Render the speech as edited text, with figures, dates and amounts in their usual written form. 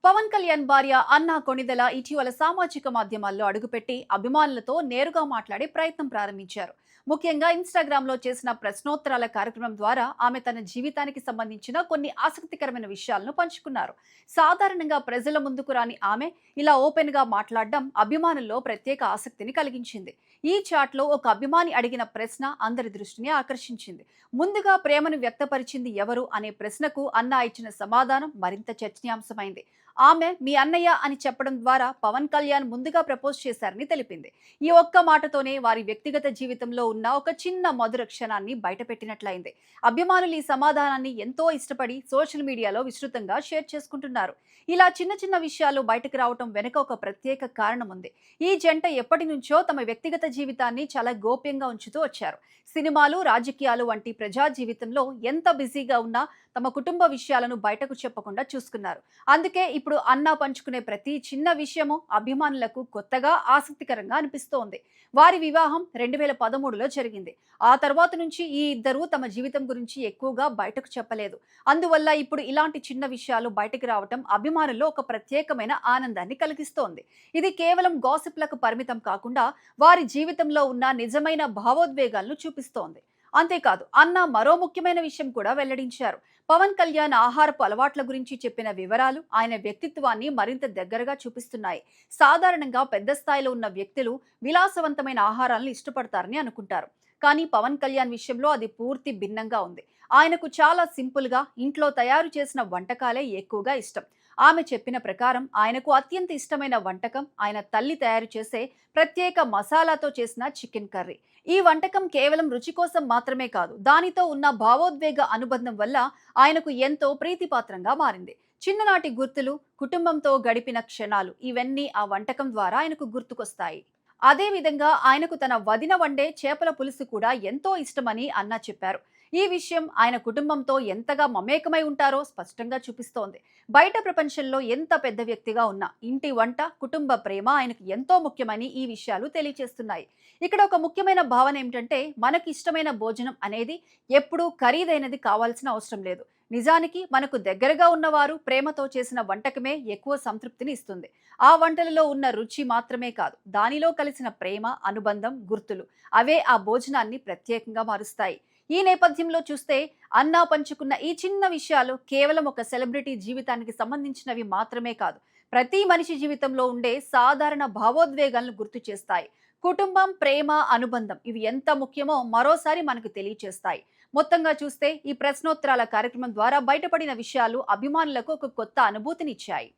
పవన్ కళ్యాణ్ భార్య అన్నా కొణిదెల ఇటీవల సామాజిక మాధ్యమాల్లో అడుగుపెట్టి అభిమానులతో నేరుగా మాట్లాడే ప్రయత్నం ప్రారంభించారు. ముఖ్యంగా ఇన్స్టాగ్రామ్ లో చేసిన ప్రశ్నోత్తరాల కార్యక్రమం ద్వారా ఆమె తన జీవితానికి సంబంధించిన కొన్ని ఆసక్తికరమైన విషయాలను పంచుకున్నారు. సాధారణంగా ప్రజల ముందుకు రాని ఆమె ఇలా ఓపెన్ గా మాట్లాడడం అభిమానుల్లో ప్రత్యేక ఆసక్తిని కలిగించింది. ఈ చాట్ లో ఒక అభిమాని అడిగిన ప్రశ్న అందరి దృష్టిని ఆకర్షించింది. ముందుగా ప్రేమను వ్యక్తపరిచింది ఎవరు అనే ప్రశ్నకు అన్నా ఇచ్చిన సమాధానం మరింత చర్చనీయాంశమైంది. ఆమె మీ అన్నయ్య అని చెప్పడం ద్వారా పవన్ కళ్యాణ్ ముందుగా ప్రపోజ్ చేశారని తెలిపింది. ఈ ఒక్క మాటతోనే వారి వ్యక్తిగత జీవితంలో ఉన్న ఒక చిన్న మధుర క్షణాన్ని బయటపెట్టినట్లయింది. అభిమానులు ఈ సమాధానాన్ని ఎంతో ఇష్టపడి సోషల్ మీడియాలో విస్తృతంగా షేర్ చేసుకుంటున్నారు. ఇలా చిన్న చిన్న విషయాలు బయటకు రావటం వెనుక ఒక ప్రత్యేక కారణం ఉంది. ఈ జంట ఎప్పటి నుంచో తమ వ్యక్తిగత జీవితాన్ని చాలా గోప్యంగా ఉంచుతూ వచ్చారు. సినిమాలు, రాజకీయాలు వంటి ప్రజా జీవితంలో ఎంత బిజీగా ఉన్నా తమ కుటుంబ విషయాలను బయటకు చెప్పకుండా చూసుకున్నారు. అందుకే ఇప్పుడు అన్నా పంచుకునే ప్రతి చిన్న విషయము అభిమానులకు కొత్తగా ఆసక్తికరంగా అనిపిస్తోంది. వారి వివాహం 2013లో జరిగింది. ఆ తర్వాత నుంచి ఈ ఇద్దరు తమ జీవితం గురించి ఎక్కువగా బయటకు చెప్పలేదు. అందువల్ల ఇప్పుడు ఇలాంటి చిన్న విషయాలు బయటకు రావటం అభిమానుల్లో ఒక ప్రత్యేకమైన ఆనందాన్ని కలిగిస్తోంది. ఇది కేవలం గాసిప్లకు పరిమితం కాకుండా వారి జీవితంలో ఉన్న నిజమైన భావోద్వేగాలను చూపిస్తోంది. అంతేకాదు, అన్న మరో ముఖ్యమైన విషయం కూడా వెల్లడించారు. పవన్ కళ్యాణ్ ఆహారపు అలవాట్ల గురించి చెప్పిన వివరాలు ఆయన వ్యక్తిత్వాన్ని మరింత దగ్గరగా చూపిస్తున్నాయి. సాధారణంగా పెద్ద స్థాయిలో ఉన్న వ్యక్తులు విలాసవంతమైన ఆహారాలను ఇష్టపడతారని అనుకుంటారు. కానీ పవన్ కళ్యాణ్ విషయంలో అది పూర్తి భిన్నంగా ఉంది. ఆయనకు చాలా సింపుల్ గా ఇంట్లో తయారు చేసిన వంటకాలే ఎక్కువగా ఇష్టం. ఆమె చెప్పిన ప్రకారం ఆయనకు అత్యంత ఇష్టమైన వంటకం ఆయన తల్లి తయారు చేసే ప్రత్యేక మసాలాతో చేసిన చికెన్ కర్రీ. ఈ వంటకం కేవలం రుచి కోసం మాత్రమే కాదు, దానితో ఉన్న భావోద్వేగ అనుబంధం వల్ల ఆయనకు ఎంతో ప్రీతిపాత్రంగా మారింది. చిన్ననాటి గుర్తులు, కుటుంబంతో గడిపిన క్షణాలు ఇవన్నీ ఆ వంటకం ద్వారా ఆయనకు గుర్తుకొస్తాయి. అదే విధంగా ఆయనకు తన వదిన వండే చేపల పులుసు కూడా ఎంతో ఇష్టమని అన్న చెప్పారు. ఈ విషయం ఆయన కుటుంబంతో ఎంతగా మమేకమై ఉంటారో స్పష్టంగా చూపిస్తోంది. బయట ప్రపంచంలో ఎంత పెద్ద వ్యక్తిగా ఉన్నా ఇంటి వంట, కుటుంబ ప్రేమ ఆయనకు ఎంతో ముఖ్యమని ఈ విషయాలు తెలియజేస్తున్నాయి. ఇక్కడ ఒక ముఖ్యమైన భావన ఏమిటంటే, మనకి ఇష్టమైన భోజనం అనేది ఎప్పుడూ ఖరీదైనది కావాల్సిన అవసరం లేదు. నిజానికి మనకు దగ్గరగా ఉన్నవారు ప్రేమతో చేసిన వంటకమే ఎక్కువ సంతృప్తిని ఇస్తుంది. ఆ వంటలలో ఉన్న రుచి మాత్రమే కాదు, దానిలో కలిసిన ప్రేమ, అనుబంధం, గుర్తులు అవే ఆ భోజనాన్ని ప్రత్యేకంగా మారుస్తాయి. ఈ నేపథ్యంలో చూస్తే అన్నా పంచుకున్న ఈ చిన్న విషయాలు కేవలం ఒక సెలబ్రిటీ జీవితానికి సంబంధించినవి మాత్రమే కాదు, ప్రతి మనిషి జీవితంలో ఉండే సాధారణ భావోద్వేగాలను గుర్తు చేస్తాయి. కుటుంబం, ప్రేమ, అనుబంధం ఇవి ఎంత ముఖ్యమో మరోసారి మనకు తెలియచేస్తాయి. మొత్తంగా చూస్తే ఈ ప్రశ్నోత్తరాల కార్యక్రమం ద్వారా బయటపడిన విషయాలు అభిమానులకు ఒక కొత్త అనుభూతినిచ్చాయి.